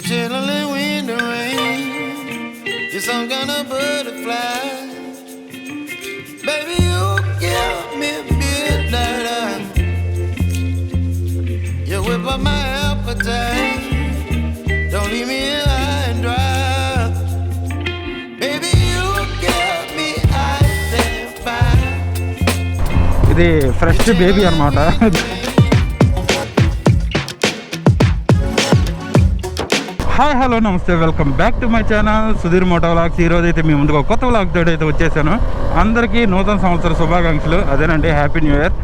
chilling in the rain. You're some kind of butterfly. Baby, you give me midnight. You whip up my appetite. Don't leave me high and dry. Baby, you give me ice and fire. ఇది fresh baby అన్నమాట. Hi hello నమస్తే, welcome back to my channel Sudheer moto vlogs. ఈరోజు అయితే మీ ముందుకు కొత్త vlog తోటి అయితే వచ్చేసాను. అందరికీ నూతన సంవత్సర శుభాకాంక్షలు. అదేనండి, హ్యాపీ న్యూ ఇయర్.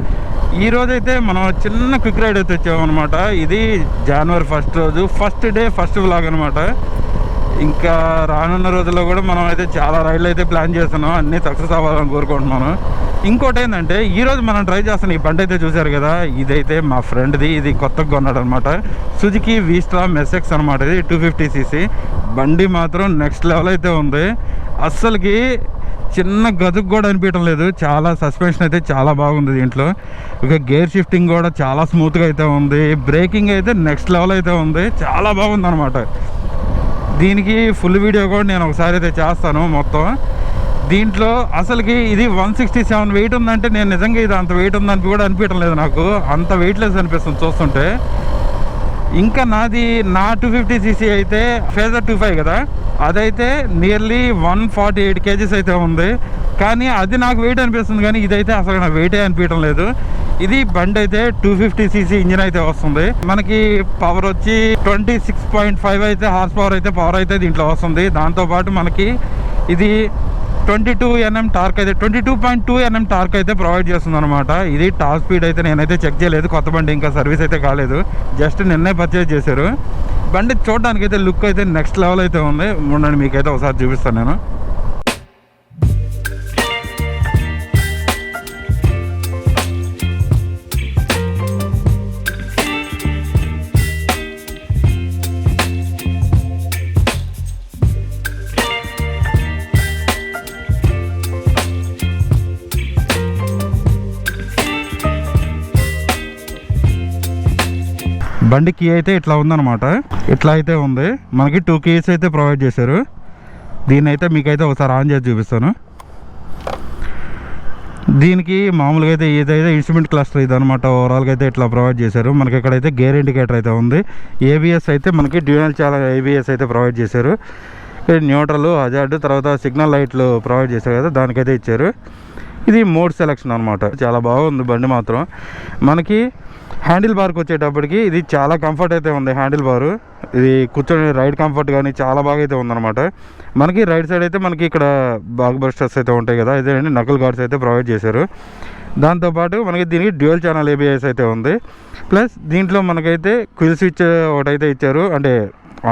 ఈరోజైతే మనం చిన్న క్విక్ రైడ్ అయితే వచ్చామన్నమాట. ఇది జనవరి 1st రోజు, ఫస్ట్ డే ఫస్ట్ వ్లాగ్ అనమాట. ఇంకా రానున్న రోజుల్లో కూడా మనం అయితే చాలా రైడ్లు అయితే ప్లాన్ చేస్తున్నాం. అన్నీ సక్సెస్ అవ్వాలని కోరుకుంటున్నాను. ఇంకోటి ఏంటంటే, ఈరోజు మనం ట్రై చేస్తాం ఈ బండి అయితే చూసారు కదా, ఇదైతే మా ఫ్రెండ్ది. ఇది కొత్తగా కొన్నాడు అనమాట. సుజుకి వీస్ట్రామ్ SX అనమాట. ఇది 250cc బండి. మాత్రం నెక్స్ట్ లెవెల్ అయితే ఉంది. అస్సలకి చిన్న గదుకు కూడా అనిపించడం లేదు. చాలా సస్పెన్షన్ అయితే చాలా బాగుంది దీంట్లో. ఇక గేర్ షిఫ్టింగ్ కూడా చాలా స్మూత్గా అయితే ఉంది. బ్రేకింగ్ అయితే నెక్స్ట్ లెవెల్ అయితే ఉంది. చాలా బాగుంది అనమాట. దీనికి ఫుల్ వీడియో కూడా నేను ఒకసారి అయితే చేస్తాను మొత్తం. దీంట్లో అసలుకి ఇది 167 వెయిట్ ఉందంటే, నేను నిజంగా ఇది అంత వెయిట్ ఉందని కూడా అనిపించడం లేదు నాకు. అంత వెయిట్లెస్ అనిపిస్తుంది చూస్తుంటే. ఇంకా నా 250cc అయితే ఫేజర్ 25 కదా, అదైతే నియర్లీ 148 kgs అయితే ఉంది. కానీ అది నాకు వెయిట్ అనిపిస్తుంది, కానీ ఇదైతే అసలు నాకు వెయిటే అనిపించడం లేదు. ఇది బండి అయితే 250cc ఇంజిన్ అయితే వస్తుంది. మనకి పవర్ వచ్చి 26.5 అయితే హార్స్ పవర్ అయితే దీంట్లో వస్తుంది. దాంతోపాటు మనకి ఇది 22 Nm టార్క్ అయితే 22.2 Nm టార్క్ అయితే ప్రొవైడ్ చేస్తుంది అనమాట. ఇది టాప్ స్పీడ్ అయితే నేనైతే చెక్ చేయలేదు. కొత్త బండి ఇంకా సర్వీస్ అయితే కాలేదు, జస్ట్ నిన్నే పర్చేజ్ చేశారు. బండి చూడడానికి అయితే లుక్ అయితే నెక్స్ట్ లెవెల్ అయితే ఉంది. ఉండండి, మీకైతే ఒకసారి చూపిస్తాను నేను. బండి కీ అయితే ఇట్లా ఉందన్నమాట. ఇట్లా అయితే ఉంది. మనకి 2 కీస్ అయితే ప్రొవైడ్ చేశారు. దీన్ని అయితే మీకైతే ఒకసారి ఆన్ చేసి చూపిస్తాను. దీనికి మామూలుగా అయితే ఇదైతే ఇన్స్ట్రుమెంట్ క్లస్టర్ ఇది అనమాట. ఓవరాల్గా అయితే ఇట్లా ప్రొవైడ్ చేశారు. మనకి ఇక్కడైతే గేర్ ఇండికేటర్ అయితే ఉంది. ABS అయితే మనకి డ్యూయల్ ఛానల్ ABS అయితే ప్రొవైడ్ చేశారు. న్యూట్రల్, హజార్డ్, తర్వాత సిగ్నల్ లైట్లు ప్రొవైడ్ చేశారు కదా, దానికైతే ఇచ్చారు. ఇది మోడ్ సెలెక్షన్ అనమాట. చాలా బాగుంది బండి మాత్రం. మనకి హ్యాండిల్ బార్కి వచ్చేటప్పటికి ఇది చాలా కంఫర్ట్ అయితే ఉంది. హ్యాండిల్ బారు ఇది కూర్చొని రైడ్ కంఫర్ట్ కానీ చాలా బాగా అయితే ఉందన్నమాట. మనకి రైట్ సైడ్ అయితే మనకి ఇక్కడ బాగ్ బస్టర్స్ అయితే ఉంటాయి కదా, ఇదేనండి నకల్ గార్డ్స్ అయితే ప్రొవైడ్ చేశారు. దాంతోపాటు మనకి దీనికి డ్యూయల్ ఛానల్ ABS అయితే ఉంది. ప్లస్ దీంట్లో మనకైతే క్విల్ స్విచ్ ఒకటైతే ఇచ్చారు, అంటే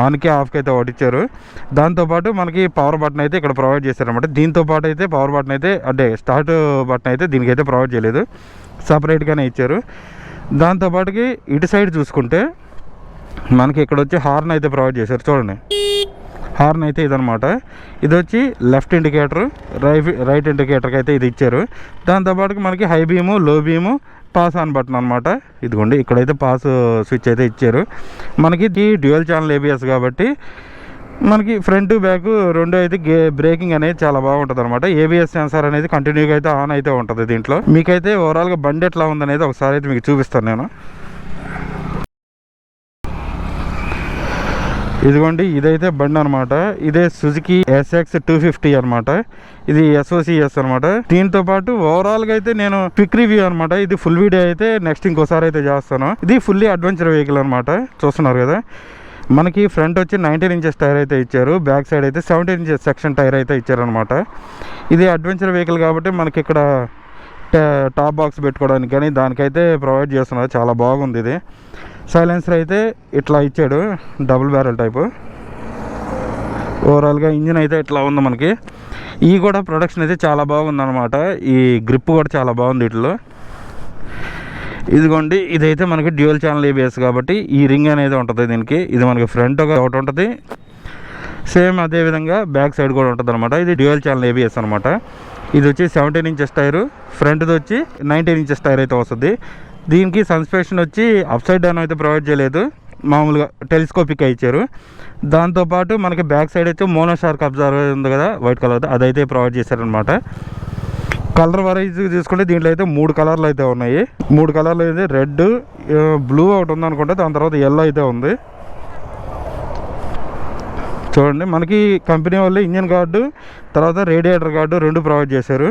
ఆన్కి ఆఫ్కి అయితే ఒకటి ఇచ్చారు. దాంతోపాటు మనకి పవర్ బటన్ అయితే ఇక్కడ ప్రొవైడ్ చేశారనమాట. దీంతోపాటు అయితే పవర్ బటన్ అయితే, అంటే స్టార్ట్ బటన్ అయితే దీనికైతే ప్రొవైడ్ చేయలేదు, సపరేట్గానే ఇచ్చారు. దాంతోపాటుకి ఇటు సైడ్ చూసుకుంటే మనకి ఇక్కడ వచ్చి హార్న్ అయితే ప్రొవైడ్ చేశారు. చూడండి, హార్న్ అయితే ఇదనమాట. ఇది వచ్చి లెఫ్ట్ ఇండికేటర్, రైట్ ఇండికేటర్కి అయితే ఇది ఇచ్చారు. దాంతోపాటు మనకి హై బీము, లో బీము, పాస్ ఆన్ బటన్ అనమాట. ఇదిగోండి, ఇక్కడైతే పాస్ స్విచ్ అయితే ఇచ్చారు. మనకి ఇది డ్యూయల్ ఛానల్ ABS కాబట్టి మనకి ఫ్రంట్ బ్యాక్ రెండు అయితే బ్రేకింగ్ అనేది చాలా బాగుంటుంది అనమాట. ABS సెన్సార్ అనేది కంటిన్యూగా అయితే ఆన్ అయితే ఉంటుంది దీంట్లో. మీకైతే ఓవరాల్గా బండి ఎట్లా ఉందనేది ఒకసారి అయితే మీకు చూపిస్తాను నేను. ఇదిగోండి, ఇదైతే బండి అనమాట. ఇదే సుజుకి SX 250 అనమాట. ఇది SOCS అనమాట. దీంతో పాటు ఓవరాల్గా అయితే నేను క్విక్ రివ్యూ అనమాట. ఇది ఫుల్ వీడియో అయితే నెక్స్ట్ ఇంకోసారి అయితే చేస్తాను. ఇది ఫుల్లీ అడ్వెంచర్ వెహికల్ అనమాట. చూస్తున్నారు కదా, మనకి ఫ్రంట్ వచ్చి 19 inches టైర్ అయితే ఇచ్చారు. బ్యాక్ సైడ్ అయితే 17 inches సెక్షన్ టైర్ అయితే ఇచ్చారనమాట. ఇది అడ్వెంచర్ వెహికల్ కాబట్టి మనకి ఇక్కడ టాప్ బాక్స్ పెట్టుకోవడానికి కానీ దానికైతే ప్రొవైడ్ చేస్తున్నారు. చాలా బాగుంది. ఇది సైలెన్సర్ అయితే ఇట్లా ఇచ్చాడు, డబుల్ బ్యారెల్ టైపు. ఓవరాల్గా ఇంజిన్ అయితే ఇట్లా ఉంది మనకి. ఈ కూడా ప్రొడక్షన్ అయితే చాలా బాగుందన్నమాట. ఈ గ్రిప్ కూడా చాలా బాగుంది వీటిలో. ఇదిగోండి, ఇదైతే మనకి డ్యూయల్ ఛానల్ ABS కాబట్టి ఈ రింగ్ అనేది ఉంటుంది దీనికి. ఇది మనకి ఫ్రంట్ ఒకటి ఉంటుంది, సేమ్ అదేవిధంగా బ్యాక్ సైడ్ కూడా ఉంటుంది అనమాట. ఇది డ్యూయల్ ఛానల్ ABS అనమాట. ఇది వచ్చి 17 inches టైరు, ఫ్రంట్ది వచ్చి 19 inches టైర్ అయితే వస్తుంది. దీనికి సస్పెన్షన్ వచ్చి అప్ సైడ్ డౌన్ అయితే ప్రొవైడ్ చేయలేదు, మామూలుగా టెలిస్కోపిక్గా ఇచ్చారు. దాంతోపాటు మనకి బ్యాక్ సైడ్ అయితే మోనోషార్క్ అబ్జర్వర్ ఉంది కదా వైట్ కలర్, అదైతే ప్రొవైడ్ చేశారనమాట. కలర్ వైజ్ చూసుకుంటే దీంట్లో అయితే 3 కలర్లు అయితే ఉన్నాయి. 3 కలర్లు అయితే రెడ్, బ్లూ ఒకటి ఉంది అనుకుంటే, దాని తర్వాత ఎల్లో అయితే ఉంది. చూడండి, మనకి కంపెనీ వాళ్ళు ఇంజన్ గార్డు తర్వాత రేడియేటర్ గార్డు 2 ప్రొవైడ్ చేశారు.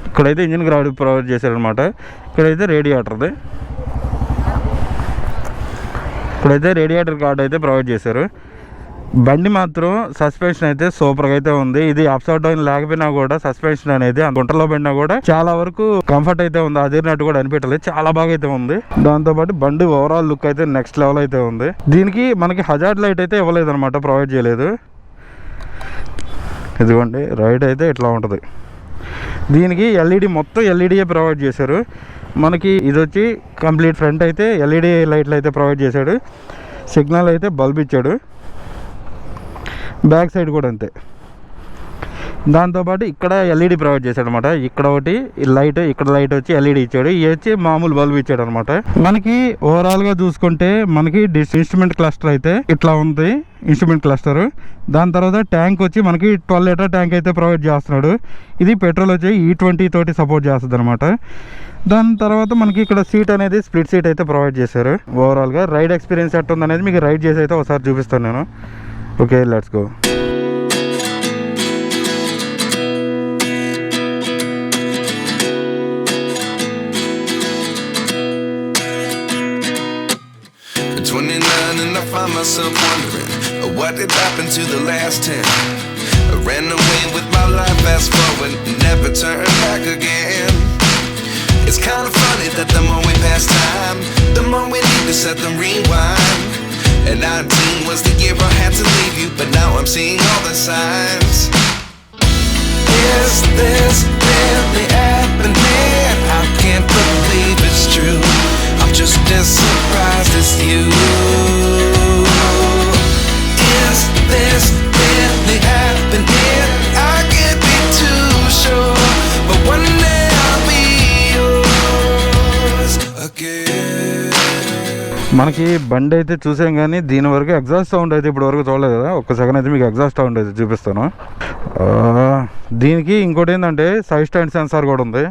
ఇక్కడైతే ఇంజన్ గార్డు ప్రొవైడ్ చేశారనమాట. ఇక్కడైతే రేడియేటర్ది, ఇక్కడైతే రేడియేటర్ గార్డు అయితే ప్రొవైడ్ చేశారు. బండి మాత్రం సస్పెన్షన్ అయితే సూపర్గా అయితే ఉంది. ఇది అప్సైడ్ డౌన్ లేకపోయినా కూడా సస్పెన్షన్ అనేది గుంటలో పడినా కూడా చాలా వరకు కంఫర్ట్ అయితే ఉంది. అదిరినట్టు కూడా అనిపించలేదు, చాలా బాగా అయితే ఉంది. దాంతోపాటు బండి ఓవరాల్ లుక్ అయితే నెక్స్ట్ లెవెల్ అయితే ఉంది. దీనికి మనకి హజార్డ్ లైట్ అయితే ఇవ్వలేదు అనమాట, ప్రొవైడ్ చేయలేదు. ఇదిగోండి రైట్ అయితే ఇట్లా ఉంటుంది. దీనికి ఎల్ఈడి మొత్తం ఎల్ఈడియే ప్రొవైడ్ చేశారు. మనకి ఇది వచ్చి కంప్లీట్ ఫ్రంట్ అయితే ఎల్ఈడి లైట్లు అయితే ప్రొవైడ్ చేశాడు. సిగ్నల్ అయితే బల్బ్ ఇచ్చాడు. బ్యాక్ సైడ్ కూడా అంతే. దాంతోపాటు ఇక్కడ ఎల్ఈడి ప్రొవైడ్ చేశాడు అనమాట. ఇక్కడ ఒకటి లైట్, ఇక్కడ లైట్ వచ్చి ఎల్ఈడి ఇచ్చాడు. ఇది వచ్చి మామూలు బల్బ్ ఇచ్చాడు అనమాట. మనకి ఓవరాల్గా చూసుకుంటే మనకి ఇన్స్ట్రుమెంట్ క్లస్టర్ అయితే ఇట్లా ఉంది, ఇన్స్ట్రుమెంట్ క్లస్టర్. దాని తర్వాత ట్యాంక్ వచ్చి మనకి 12 లీటర్ ట్యాంక్ అయితే ప్రొవైడ్ చేస్తున్నాడు. ఇది పెట్రోల్ వచ్చి E20 తోటి సపోర్ట్ చేస్తుంది అనమాట. దాని తర్వాత మనకి ఇక్కడ సీట్ అనేది స్ప్లిట్ సీట్ అయితే ప్రొవైడ్ చేశారు. ఓవరాల్గా రైడ్ ఎక్స్పీరియన్స్ ఎట్లా ఉంది అనేది మీకు రైడ్ చేసి అయితే ఒకసారి చూపిస్తాను నేను. Okay, let's go. And I find myself wondering what did happen to the last 10. I ran away with my life, fast forward, never turn back again. It's kind of funny that the more we pass time, the more we need to set them rewind. And 19 was the year I had to leave you, but now I'm seeing all the signs. Is this really happening? I can't believe it's true. I'm just as surprised as you. Is this really happening? I can't be too sure, but one day I'll be yours again. మనకి బండి అయితే చూసాం కానీ దీని వరకు exhaust sound అయితే ఇప్పుడు వరకు చూడలేదు కదా. ఒక్క సెకండ్ అయితే మీకు ఎగ్జాస్ట్ సౌండ్ అయితే చూపిస్తాను. దీనికి ఇంకోటి ఏంటంటే సైడ్ స్టాండ్ సెన్సార్ కూడా ఉంది.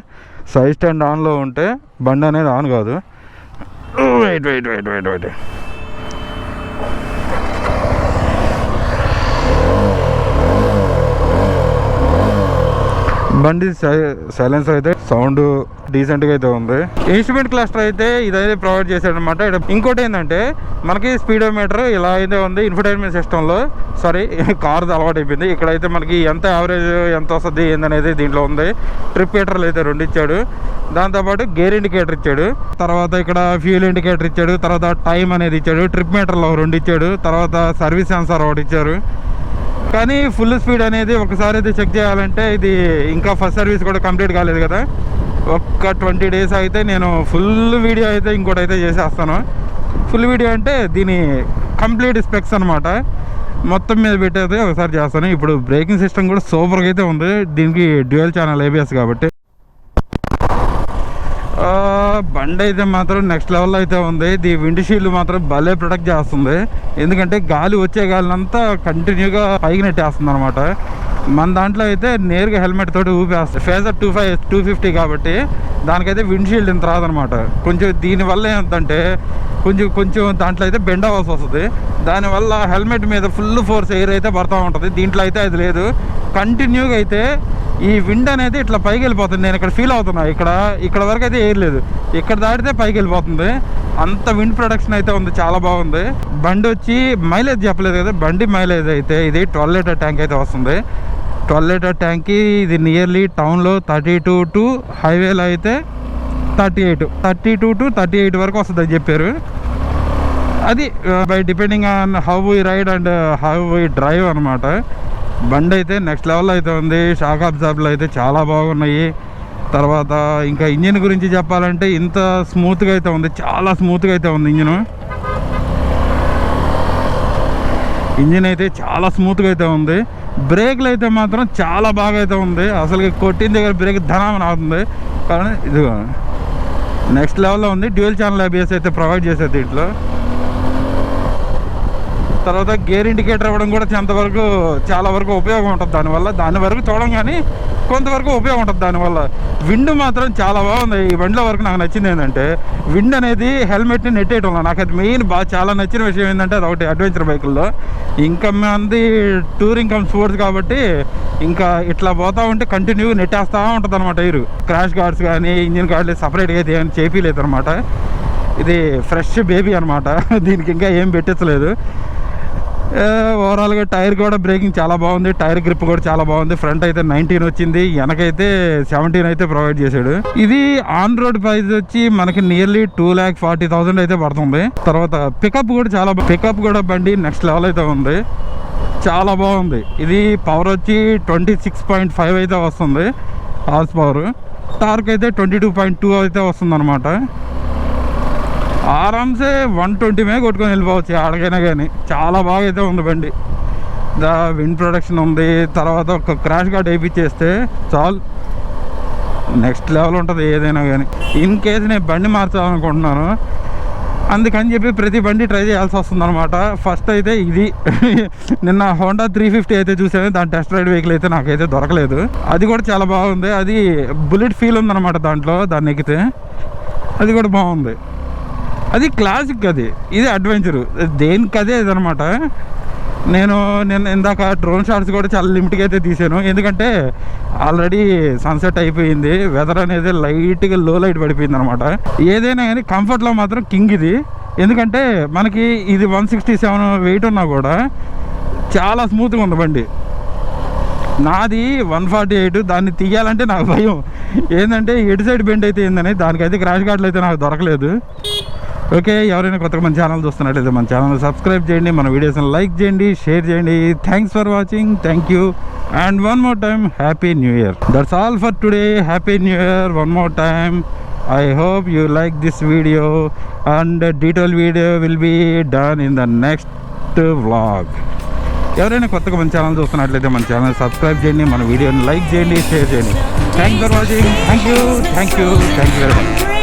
సైడ్ స్టాండ్ ఆన్లో ఉంటే బండి అనేది ఆన్ కాదు. Wait wait wait wait wait బండి సైలెన్సర్ అయితే సౌండ్ డీసెంట్గా అయితే ఉంది. ఇన్స్ట్రుమెంట్ క్లస్టర్ అయితే ఇదైతే ప్రొవైడ్ చేశాడు అనమాట. ఇంకోటి ఏంటంటే మనకి స్పీడోమీటర్ ఇలా అయితే ఉంది. ఇన్ఫర్టైన్మెంట్ సిస్టంలో కార్ అలవాటు అయిపోయింది. ఇక్కడైతే మనకి ఎంత యావరేజ్ ఎంత వస్తుంది ఏందనేది దీంట్లో ఉంది. ట్రిప్ మీటర్లు అయితే 2 ఇచ్చాడు. దాంతోపాటు గేర్ ఇండికేటర్ ఇచ్చాడు. తర్వాత ఇక్కడ ఫ్యూల్ ఇండికేటర్ ఇచ్చాడు. తర్వాత టైం అనేది ఇచ్చాడు. ట్రిప్ మీటర్లో 2 ఇచ్చాడు. తర్వాత సర్వీస్ సెన్సార్ ఒకటి ఇచ్చారు. కానీ ఫుల్ స్పీడ్ అనేది ఒకసారి అయితే చెక్ చేయాలంటే ఇది ఇంకా ఫస్ట్ సర్వీస్ కూడా కంప్లీట్ కాలేదు కదా. ఒక్క 20 డేస్ అయితే నేను ఫుల్ వీడియో అయితే ఇంకోటి అయితే చేసేస్తాను. ఫుల్ వీడియో అంటే దీని కంప్లీట్ స్పెక్స్ అనమాట మొత్తం మీద పెట్టయితే ఒకసారి చేస్తాను. ఇప్పుడు బ్రేకింగ్ సిస్టమ్ కూడా సూపర్గా అయితే ఉంది. దీనికి డ్యూయల్ ఛానల్ ABS కాబట్టి బండి అయితే మాత్రం నెక్స్ట్ లెవెల్లో అయితే ఉంది. ఇది విండ్ షీల్డ్ మాత్రం భలే ప్రొటెక్ట్ చేస్తుంది. ఎందుకంటే గాలి వచ్చే గాలినంతా కంటిన్యూగా పైకి నెట్టేస్తుంది అనమాట. మన దాంట్లో అయితే నేరుగా హెల్మెట్ తోటి ఊపేస్తుంది. ఫేజర్ 250 కాబట్టి దానికైతే విండ్ షీల్డ్ ఇంత రాదనమాట. కొంచెం దీనివల్ల ఏంటంటే కొంచెం దాంట్లో అయితే బెండ్ అవ్వాల్సి వస్తుంది. దానివల్ల హెల్మెట్ మీద ఫుల్ ఫోర్స్ ఎయిర్ అయితే పడుతూ ఉంటుంది. దీంట్లో అయితే అది లేదు. కంటిన్యూగా అయితే ఈ విండ్ అనేది ఇట్లా పైకి వెళ్ళిపోతుంది. నేను ఇక్కడ ఫీల్ అవుతున్నా. ఇక్కడ వరకు అయితే ఎయిర్ లేదు, ఇక్కడ దాటితే పైకి వెళ్ళిపోతుంది. అంత విండ్ ప్రొడక్షన్ అయితే ఉంది, చాలా బాగుంది. బండి వచ్చి మైలేజ్ చెప్పలేదు కదా. బండి మైలేజ్ అయితే ఇది 12 లీటర్ ట్యాంక్ అయితే వస్తుంది. 12 లీటర్ ట్యాంక్కి ఇది నియర్లీ టౌన్లో 32 టు హైవేలో అయితే 32 టు 38 వరకు వస్తుందని చెప్పారు. అది by depending on how we ride and how we drive అనమాట. బండి అయితే నెక్స్ట్ లెవెల్ అయితే ఉంది. షాక్ అబ్జార్బర్లు అయితే చాలా బాగున్నాయి. తర్వాత ఇంకా ఇంజిన్ గురించి చెప్పాలంటే ఇంత స్మూత్గా అయితే ఉంది, చాలా స్మూత్గా అయితే ఉంది ఇంజిన్ అయితే చాలా స్మూత్గా అయితే ఉంది. బ్రేక్లు అయితే మాత్రం చాలా బాగా అయితే ఉంది. అసలు కొట్టిన దగ్గర బ్రేక్ ధనం అవుతుంది. కానీ ఇదిగో నెక్స్ట్ లెవెల్లో ఉంది. డ్యూయల్ ఛానల్ ABS అయితే ప్రొవైడ్ చేసేది దీంట్లో. తర్వాత గేర్ ఇండికేటర్ ఇవ్వడం కూడా చాలా వరకు ఉపయోగం ఉంటుంది దానివల్ల. దాని వరకు చూడడం కానీ కొంతవరకు ఉపయోగం ఉంటుంది దానివల్ల. విండ్ మాత్రం చాలా బాగుంది ఈ బండిలో. వరకు నాకు నచ్చింది ఏంటంటే విండ్ అనేది హెల్మెట్ని నెట్టేయటంలో నాకు అది మెయిన్ చాలా నచ్చిన విషయం ఏంటంటే అది ఒకటి అడ్వెంచర్ బైకుల్లో. ఇంకా మంది టూరింగ్ కమ్ స్పోర్ట్స్ కాబట్టి ఇంకా ఇట్లా పోతా ఉంటే కంటిన్యూ నెట్టేస్తూ ఉంటుంది అనమాట. ఎయిర్ క్రాష్ గార్డ్స్ కానీ ఇంజిన్ గార్డ్లు సపరేట్గా అయితే ఏమైనా చేపిలేదు అనమాట. ఇది ఫ్రెష్ బేబీ అనమాట. దీనికి ఇంకా ఏం పెట్టించలేదు. ఓవరాల్గా టైర్ కూడా బ్రేకింగ్ చాలా బాగుంది. టైర్ గ్రిప్ కూడా చాలా బాగుంది. ఫ్రంట్ అయితే 19 వచ్చింది, వెనకైతే 17 అయితే ప్రొవైడ్ చేశాడు. ఇది ఆన్ రోడ్ ప్రైస్ వచ్చి మనకి నియర్లీ 2,40,000 అయితే పడుతుంది. తర్వాత పికప్ కూడా బండి నెక్స్ట్ లెవెల్ అయితే ఉంది, చాలా బాగుంది. ఇది పవర్ వచ్చి 26.5 అయితే వస్తుంది హార్స్ పవర్. టార్క్ అయితే 22.2 అయితే వస్తుంది అనమాట. ఆరామ్సే 120 మీద కొట్టుకొని వెళ్ళిపోవచ్చు ఆడకైనా కానీ. చాలా బాగా అయితే ఉంది బండి. విండ్ ప్రొటెక్షన్ ఉంది. తర్వాత ఒక క్రాష్ గార్డ్ వేయించేస్తే చాలు, నెక్స్ట్ లెవెల్ ఉంటుంది ఏదైనా కానీ. ఇన్ కేసు నేను బండి మార్చాలనుకుంటున్నాను, అందుకని చెప్పి ప్రతి బండి ట్రై చేయాల్సి వస్తుంది అనమాట. ఫస్ట్ అయితే ఇది నిన్న హోండా 350 అయితే చూసాను. దాని టెస్ట్ రైడ్ వెహికల్ అయితే నాకైతే దొరకలేదు. అది కూడా చాలా బాగుంది. అది బుల్లెట్ ఫీల్ ఉందన్నమాట దాంట్లో. దాన్ని ఎక్కితే అది కూడా బాగుంది. అది క్లాసిక్, ఇది అడ్వెంచరు. దేనికి అదే ఇదనమాట. నేను ఇందాక డ్రోన్ షాట్స్ కూడా చాలా లిమిట్గా అయితే తీసాను, ఎందుకంటే ఆల్రెడీ సన్సెట్ అయిపోయింది. వెదర్ అనేది లైట్గా లో లైట్ పడిపోయింది అనమాట. ఏదైనా కానీ కంఫర్ట్లో మాత్రం కింగ్ ఇది. ఎందుకంటే మనకి ఇది 167 వెయిట్ ఉన్నా కూడా చాలా స్మూత్గా ఉంది బండి. నాది 148, దాన్ని తీయాలంటే నాకు భయం. ఏంటంటే ఎటు సైడ్ బెండ్ అయితే ఏందని. దానికైతే క్రాష్ గార్డ్లు అయితే నాకు దొరకలేదు. ఓకే, ఎవరైనా కొత్తగా మన ఛానల్ చూస్తున్నట్లయితే మన ఛానల్ సబ్స్క్రైబ్ చేయండి, మన వీడియోస్ని లైక్ చేయండి, షేర్ చేయండి. Thanks for watching. Thank you and one more time happy new year. That's all for today. Happy new year one more time. I hope you like this video and detailed video will be done in the next vlog. ఎవరైనా కొత్తగా మన channel చూస్తున్నట్లయితే మన channel subscribe చేయండి, మన వీడియోని like చేయండి, share చేయండి. Thanks for watching. Thank you very much.